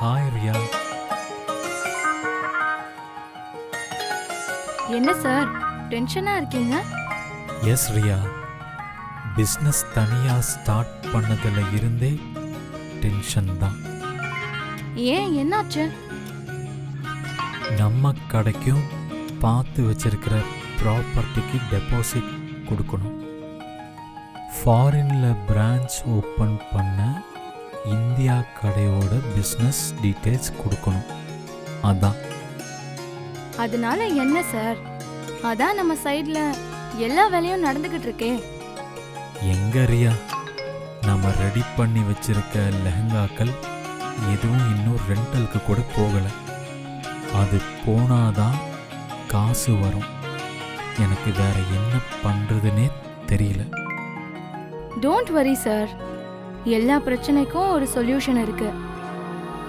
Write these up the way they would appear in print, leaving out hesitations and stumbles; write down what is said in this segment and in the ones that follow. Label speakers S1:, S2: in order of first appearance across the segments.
S1: Hi Riya.
S2: என்ன sir டென்ஷனா இருக்கீங்க?
S1: எஸ் ரியா, பிஸ்னஸ் தனியா ஸ்டார்ட் பண்ணதுல இருந்தே டென்ஷன் தான்.
S2: ஏன் என்னாச்சு?
S1: நம்ம கடைக்கும் பார்த்து வச்சிருக்கிற ப்ராப்பர்ட்டிக்கு டெபாசிட் கொடுக்கணும். ஃபாரின்ல பிரான்ச் ஓப்பன் பண்ண இந்தியா கடையோட பிஸ்னஸ் டீட்டெயில்ஸ் கொடுக்கணும். அதான்.
S2: அதனால என்ன சார்? அதான் நம்ம சைடுல எல்லா வேலையும் நடந்துகிட்டு இருக்கே.
S1: எங்க ரியா, நம்ம ரெடி பண்ணி வச்சிருக்க லெஹங்காக்கள் எதுவும் இன்னும் ரெண்டலுக்கு கூட போகல. அது போனாதான் காசு வரும். எனக்கு வேற என்ன பண்றதுன்னே தெரியல.
S2: டோன்ட் வரி சார், எல்லா பிரச்சனைக்கும் ஒரு சொல்யூஷன் இருக்கு.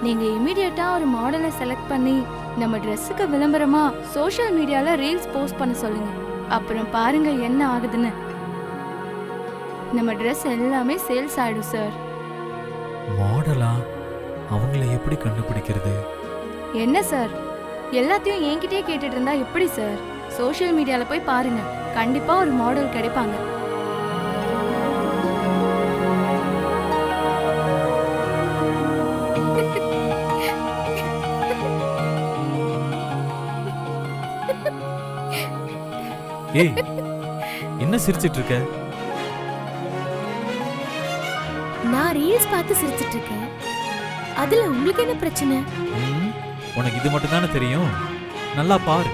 S2: நீங்க இமிடியேட்டா ஒரு மாடலை செலக்ட் பண்ணி நம்ம ட்ரெஸ்ஸுக்கு விளம்பரமா சோஷியல் மீடியால ரீல்ஸ் போஸ்ட் பண்ண சொல்லுங்க. அப்புறம் பாருங்க என்ன ஆகுதுன்னு. நம்ம ட்ரெஸ் எல்லாமே சேல்ஸ் ஆயிடும் சார்.
S1: மாடலா? அவங்கள எப்படி கண்டுபிடிக்கிறது?
S2: என்ன சார், எல்லாத்தையும் என்கிட்டயே கேட்டுட்டு இருந்தா எப்படி சார்? சோஷியல் மீடியால போய் பாருங்க, கண்டிப்பா ஒரு மாடல் கிடைப்பாங்க.
S1: ஏய், என்ன சிரிச்சிட்டு இருக்க?
S3: நான் ரீல்ஸ் பார்த்து சிரிச்சிட்டு இருக்கேன். அதுல உங்களுக்கு என்ன பிரச்சனை?
S1: உனக்கு இது மட்டும் தானே தெரியும், நல்லா பாரு.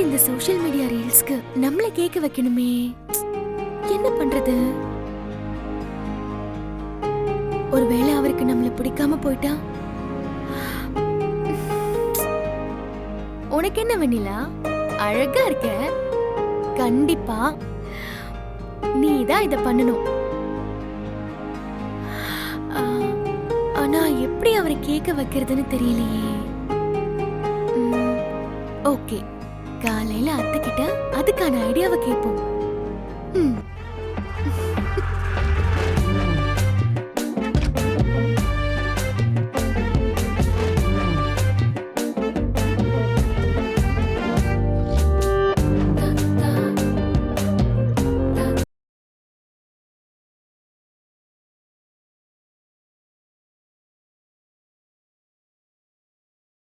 S3: இந்த சோஷியல் மீடியா ரீல்ஸ்க்கு நம்மள கேட்க வைக்கணுமே. என்ன பண்றது? ஒருவேளை அவருக்கு நம்மள பிடிக்காம போயிட்டா? உனக்கு என்ன வெண்ணிலா, அழகா இருக்க. கண்டிப்பா நீ தான் இத பண்ணணும். ஆனா எப்படி அவரை கேட்க வைக்கிறதுன்னு தெரியலையே. ஓகே, காலையில அத்தை கிட்ட அதுக்கான ஐடியாவை கேட்போம்.